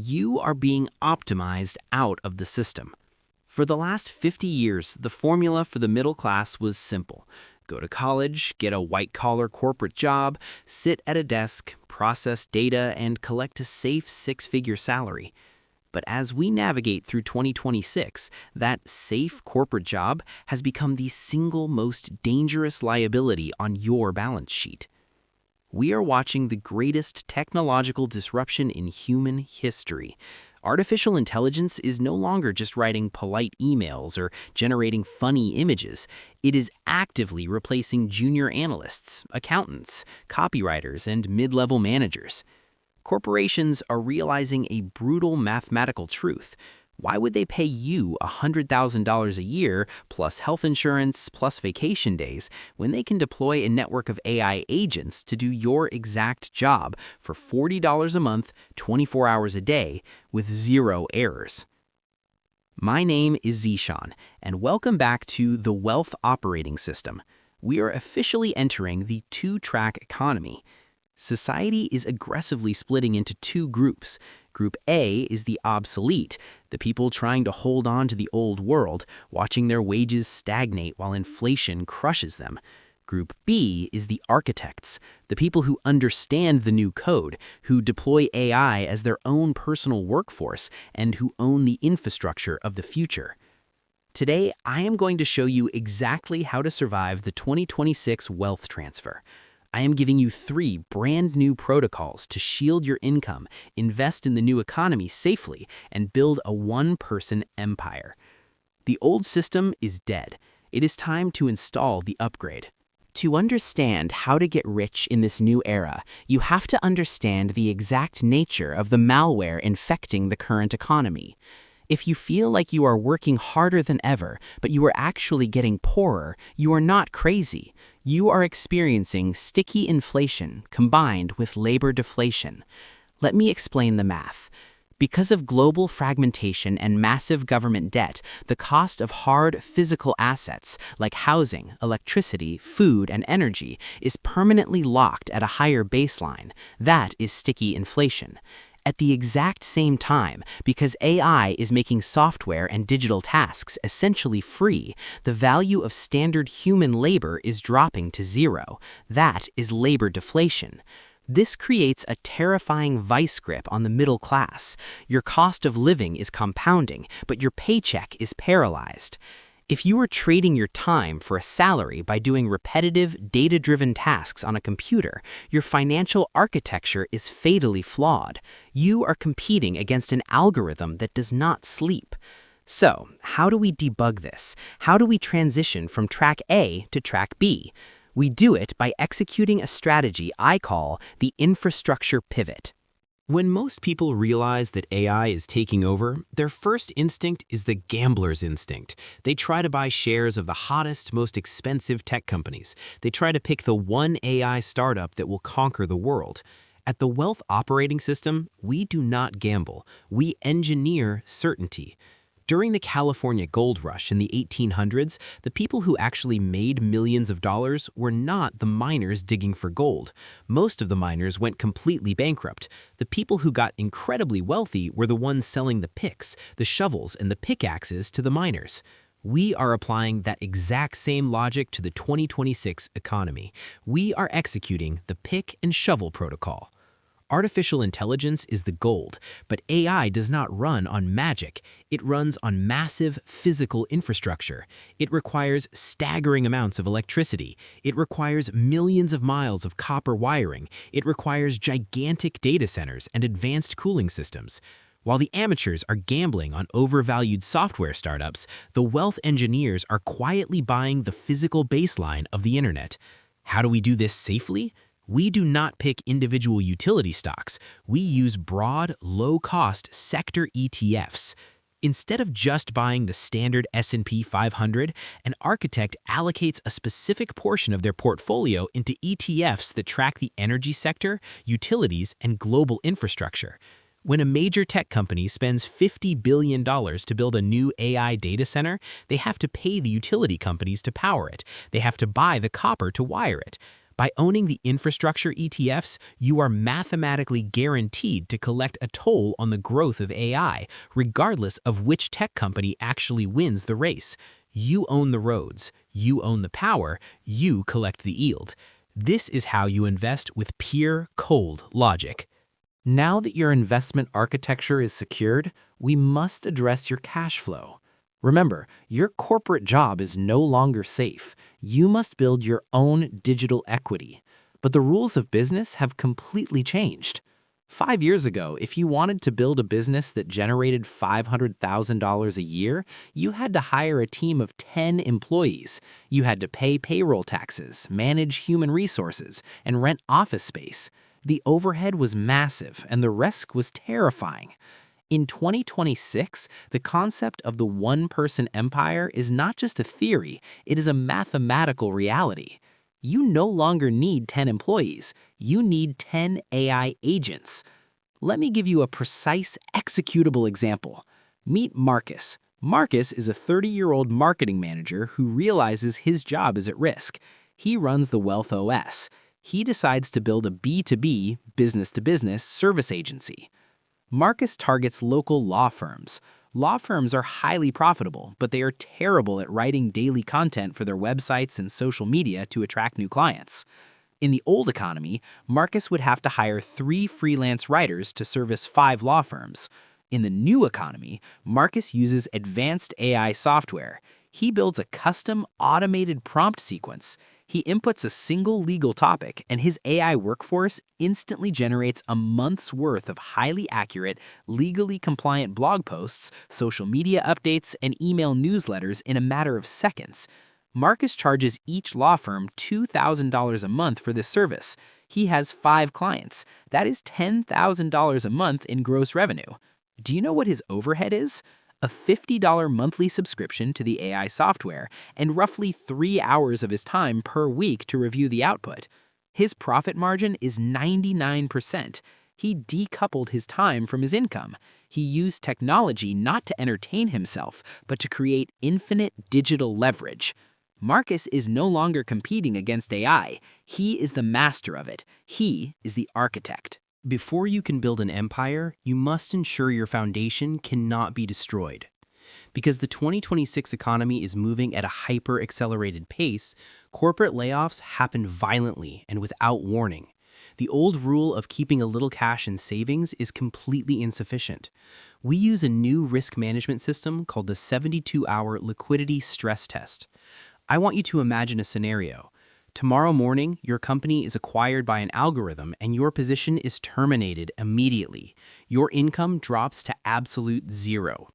you are being optimized out of the system. For the last 50 years, the formula for the middle class was simple. Go to college, get a white-collar corporate job, sit at a desk, process data, and collect a safe six-figure salary. But as we navigate through 2026, that safe corporate job has become the single most dangerous liability on your balance sheet. We are watching the greatest technological disruption in human history. Artificial intelligence is no longer just writing polite emails or generating funny images. It is actively replacing junior analysts, accountants, copywriters, and mid-level managers. Corporations are realizing a brutal mathematical truth. Why would they pay you $100,000 a year plus health insurance plus vacation days when they can deploy a network of AI agents to do your exact job for $40 a month, 24 hours a day, with zero errors? My name is Zishan, and welcome back to the Wealth Operating System. We are officially entering the two-track economy. Society is aggressively splitting into two groups. Group A is the obsolete, the people trying to hold on to the old world, watching their wages stagnate while inflation crushes them. Group B is the architects, the people who understand the new code, who deploy AI as their own personal workforce, and who own the infrastructure of the future. Today, I am going to show you exactly how to survive the 2026 wealth transfer. I am giving you 3 brand new protocols to shield your income, invest in the new economy safely, and build a one-person empire. The old system is dead. It is time to install the upgrade. To understand how to get rich in this new era, you have to understand the exact nature of the malware infecting the current economy. If you feel like you are working harder than ever, but you are actually getting poorer, you are not crazy. You are experiencing sticky inflation combined with labor deflation. Let me explain the math. Because of global fragmentation and massive government debt, the cost of hard physical assets like housing, electricity, food, and energy is permanently locked at a higher baseline. That is sticky inflation. At the exact same time, because AI is making software and digital tasks essentially free, the value of standard human labor is dropping to zero. That is labor deflation. This creates a terrifying vice grip on the middle class. Your cost of living is compounding, but your paycheck is paralyzed. If you are trading your time for a salary by doing repetitive, data-driven tasks on a computer, your financial architecture is fatally flawed. You are competing against an algorithm that does not sleep. So, how do we debug this? How do we transition from track A to track B? We do it by executing a strategy I call the infrastructure pivot. When most people realize that AI is taking over, their first instinct is the gambler's instinct. They try to buy shares of the hottest, most expensive tech companies. They try to pick the one AI startup that will conquer the world. At the Wealth Operating System, we do not gamble. We engineer certainty. During the California gold rush in the 1800s, the people who actually made millions of dollars were not the miners digging for gold. Most of the miners went completely bankrupt. The people who got incredibly wealthy were the ones selling the picks, the shovels, and the pickaxes to the miners. We are applying that exact same logic to the 2026 economy. We are executing the pick and shovel protocol. Artificial intelligence is the gold, but AI does not run on magic. It runs on massive physical infrastructure. It requires staggering amounts of electricity. It requires millions of miles of copper wiring. It requires gigantic data centers and advanced cooling systems. While the amateurs are gambling on overvalued software startups, the wealth engineers are quietly buying the physical baseline of the internet. How do we do this safely? We do not pick individual utility stocks. We use broad, low-cost sector ETFs. Instead of just buying the standard S&P 500, an architect allocates a specific portion of their portfolio into ETFs that track the energy sector, utilities, and global infrastructure. When a major tech company spends $50 billion to build a new AI data center, they have to pay the utility companies to power it. They have to buy the copper to wire it. By owning the infrastructure ETFs, you are mathematically guaranteed to collect a toll on the growth of AI, regardless of which tech company actually wins the race. You own the roads, you own the power, you collect the yield. This is how you invest with pure, cold logic. Now that your investment architecture is secured, we must address your cash flow. Remember, your corporate job is no longer safe. You must build your own digital equity. But the rules of business have completely changed. 5 years ago, if you wanted to build a business that generated $500,000 a year, you had to hire a team of 10 employees. You had to pay payroll taxes, manage human resources, and rent office space. The overhead was massive, and the risk was terrifying. In 2026, the concept of the one-person empire is not just a theory, it is a mathematical reality. You no longer need 10 employees, you need 10 AI agents. Let me give you a precise, executable example. Meet Marcus. Marcus is a 30-year-old marketing manager who realizes his job is at risk. He runs the Wealth OS. He decides to build a B2B, business-to-business, service agency. Marcus targets local law firms. Law firms are highly profitable, but they are terrible at writing daily content for their websites and social media to attract new clients. In the old economy, Marcus would have to hire 3 freelance writers to service 5 law firms. In the new economy, Marcus uses advanced AI software. He builds a custom automated prompt sequence. He inputs a single legal topic, and his AI workforce instantly generates a month's worth of highly accurate, legally compliant blog posts, social media updates, and email newsletters in a matter of seconds. Marcus charges each law firm $2,000 a month for this service. He has 5 clients. That is $10,000 a month in gross revenue. Do you know what his overhead is? A $50 monthly subscription to the AI software, and roughly 3 hours of his time per week to review the output. His profit margin is 99%. He decoupled his time from his income. He used technology not to entertain himself, but to create infinite digital leverage. Marcus is no longer competing against AI. He is the master of it. He is the architect. Before you can build an empire, you must ensure your foundation cannot be destroyed. Because the 2026 economy is moving at a hyper-accelerated pace, corporate layoffs happen violently and without warning. The old rule of keeping a little cash in savings is completely insufficient. We use a new risk management system called the 72-hour Liquidity Stress Test. I want you to imagine a scenario. Tomorrow morning, your company is acquired by an algorithm and your position is terminated immediately. Your income drops to absolute zero.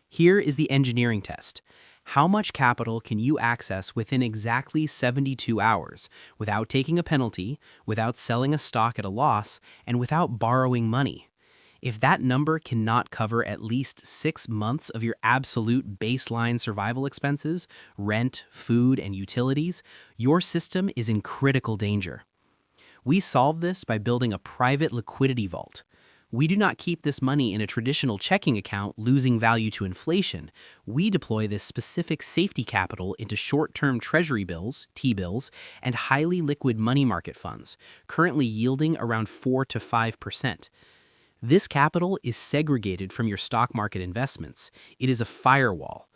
Here is the engineering test. How much capital can you access within exactly 72 hours without taking a penalty, without selling a stock at a loss, and without borrowing money? If that number cannot cover at least 6 months of your absolute baseline survival expenses, rent, food, and utilities, your system is in critical danger. We solve this by building a private liquidity vault. We do not keep this money in a traditional checking account losing value to inflation. We deploy this specific safety capital into short-term Treasury bills, T-bills, and highly liquid money market funds, currently yielding around 4 to 5%. This capital is segregated from your stock market investments. It is a firewall.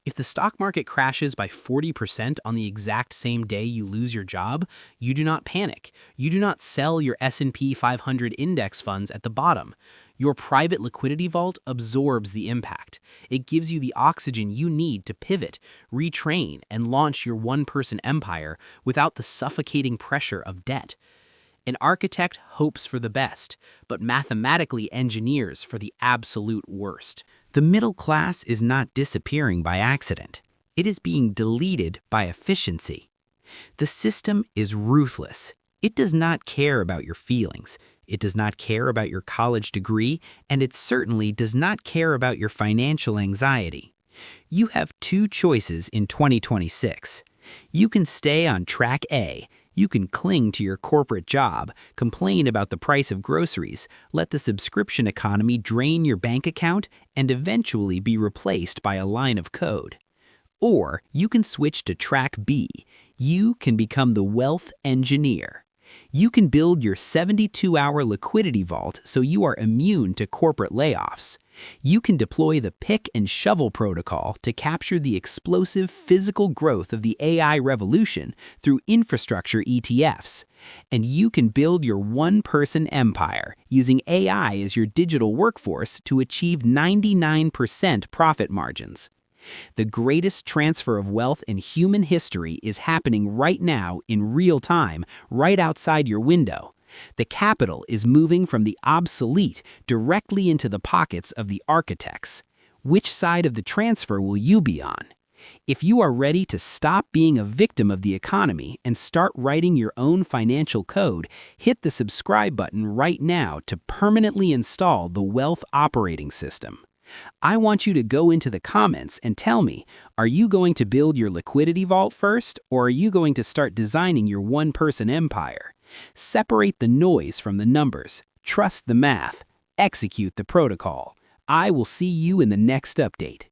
If the stock market crashes by 40% on the exact same day you lose your job, you do not panic. You do not sell your S&P 500 index funds at the bottom. Your private liquidity vault absorbs the impact. It gives you the oxygen you need to pivot, retrain, and launch your one-person empire without the suffocating pressure of debt. An architect hopes for the best, but mathematically engineers for the absolute worst. The middle class is not disappearing by accident. It is being deleted by efficiency. The system is ruthless. It does not care about your feelings. It does not care about your college degree, and it certainly does not care about your financial anxiety. You have 2 choices in 2026. You can stay on track A. You can cling to your corporate job, complain about the price of groceries, let the subscription economy drain your bank account, and eventually be replaced by a line of code. Or you can switch to track B. You can become the wealth engineer. You can build your 72-hour liquidity vault so you are immune to corporate layoffs. You can deploy the pick and shovel protocol to capture the explosive physical growth of the AI revolution through infrastructure ETFs. And you can build your one-person empire using AI as your digital workforce to achieve 99% profit margins. The greatest transfer of wealth in human history is happening right now in real time, right outside your window. The capital is moving from the obsolete directly into the pockets of the architects. Which side of the transfer will you be on? If you are ready to stop being a victim of the economy and start writing your own financial code, hit the subscribe button right now to permanently install the Wealth Operating System. I want you to go into the comments and tell me, are you going to build your liquidity vault first, or are you going to start designing your one-person empire? Separate the noise from the numbers, trust the math, execute the protocol. I will see you in the next update.